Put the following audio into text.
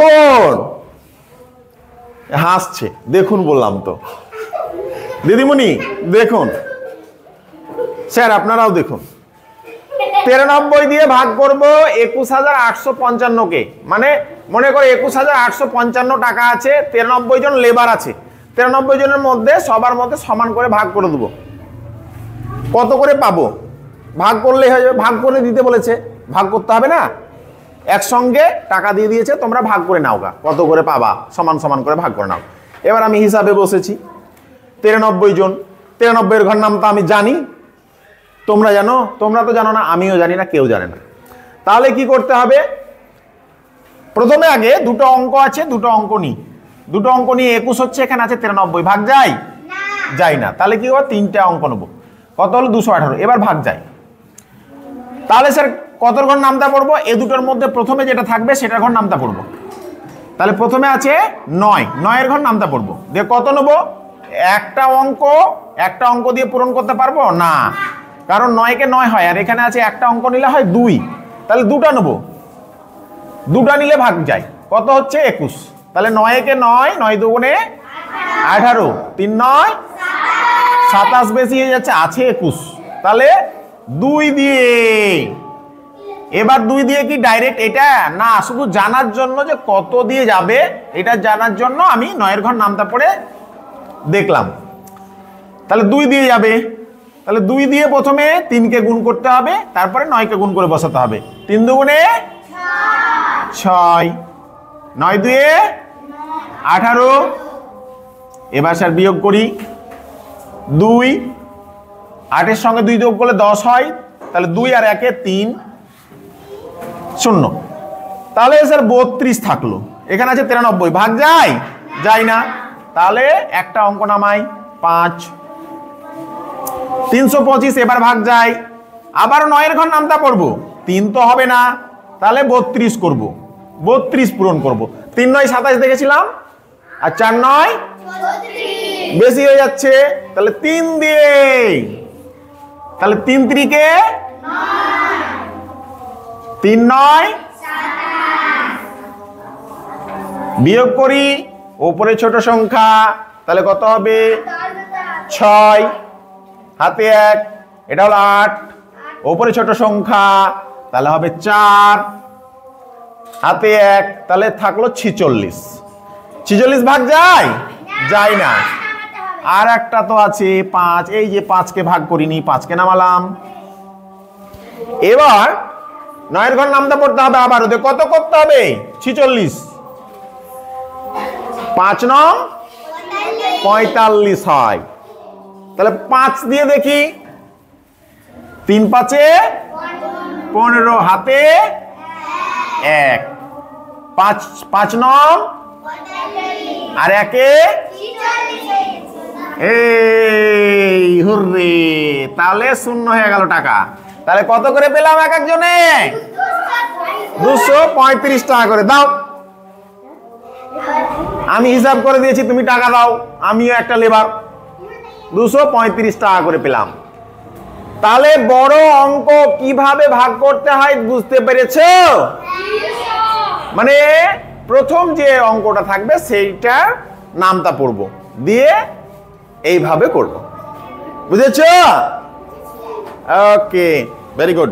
দেখুন হাসছে, দেখুন বললাম তো। দিদিমণি দেখুন, স্যার আপনারাও দেখুন। 93 দিয়ে ভাগ করব 21,855 মানে মনে করো 21,855 টাকা আছে, 93 জন লেবার আছে, 93 জনের মধ্যে সবার মধ্যে সমান করে ভাগ করে দেবো। কত করে পাবো? ভাগ করলে হয়ে যাবে, ভাগ করে দিতে বলেছে, ভাগ করতে হবে না, একসঙ্গে টাকা দিয়ে দিয়েছে, তোমরা ভাগ করে নাও গা, কত করে পাবা সমান সমান করে ভাগ করে নাও। এবার আমি হিসাবে বসেছি, 93 জন, 93 এর ঘর নাম তো আমি জানি, তোমরা জানো? তোমরা তো জানো না, আমিও জানি না, কেউ জানে না। তাহলে কি করতে হবে? প্রথমে আগে দুটো অঙ্ক আছে, দুটো অঙ্ক নিই, দুটো অঙ্ক নিয়ে 21 হচ্ছে, এখানে আছে 93, ভাগ যায়? যায় না। তাহলে কি হবে? 3টে অঙ্ক নেবো, কত হলো? 218। এবার ভাগ যায়। তাহলে স্যার কত ঘর নামতা পড়বো? এ দুটোর মধ্যে প্রথমে যেটা থাকবে সেটার ঘর নামতা পড়বো। তাহলে প্রথমে আছে 9, 9 ঘর নামতা পড়বো, দিয়ে কত নেবো? একটা অঙ্ক দিয়ে পূরণ করতে পারবো না, কারণ 9 কে 9 হয়, আর এখানে আছে একটা অঙ্ক নিলে হয় 2, তাহলে 2টা নেবো, 2টা নিলে ভাগ যায়, কত হচ্ছে? 21। তাহলে 9 কে 9, 9 দুগুণে 18, 3 9 27, বেশি হয়ে যাচ্ছে, আছে 21। তাহলে 2 দিয়ে, এবার 2 দিয়ে কি ডাইরেক্ট এটা না, শুধু জানার জন্য যে কত দিয়ে যাবে, এটা জানার জন্য আমি 9 ঘর নামতা পড়ে দেখলাম। তাহলে 2 দিয়ে যাবে, তাহলে 2 দিয়ে প্রথমে 3 কে গুণ করতে হবে, তারপরে 9 কে গুণ করে বসাতে হবে। 3 দুগুণে 6, 9 দুয়ে 18। এবার স্যার বিয়োগ করি, 2, 8 এর সঙ্গে 2 যোগ করলে 10 হয়, তাহলে 2 আর 1 এ 3, 0। তাহলে স্যার 32 থাকলো, এখানে আছে 93, ভাগ যায়? যায় না। তাহলে একটা অঙ্ক নামাই, 5, 325। এবার ভাগ যায়, আবার 9 ঘর নামতা পড়বো, 3 তো হবে না, তাহলে 32 করব, 32 পূরণ করব। 3 9 27 দেখেছিলাম, আর 4 9 বেশি হয়ে যাচ্ছে, তাহলে 3 দিয়ে, তাহলে 3 3 3 9 বিয়োগ করি, ওপরে ছোট সংখ্যা, তাহলে কত হবে? 6, হাতে 1, এটা হলো 8, ওপরে ছোট সংখ্যা, তাহলে হবে 4, হাতে 1, তাহলে থাকলো 46। 46 ভাগ যায়? যায় না। আর একটা তো আছে 5, এই যে 5 কে ভাগ করিনি, 5 কে নামালাম। এবার 9 ঘর নামতা পড়তে হবে, আবার ওদের কত করতে হবে? 46, 5 9 45 হয়। তাহলে 5 দিয়ে দেখি, 3 5 এ 15, হাতে 1, 5 5 9 আর 1 এ এই হুররে, তাহলে 0 হয়ে গেল টাকা। তাহলে কত করে পেলাম এক একজনে? 235 টাকা করে দাও। আমি হিসাব করে দিয়েছি, তুমি টাকা দাও, আমিও একটা লেবার, 235 টাকা করে পেলাম। তাহলে বড় অঙ্ক কিভাবে ভাগ করতে হয় বুঝতে পেরেছো? মানে প্রথম যে অঙ্কটা থাকবে সেইটার নামটা পড়বো, দিয়ে এইভাবে করব, বুঝেছো? ওকে, ভেরি গুড।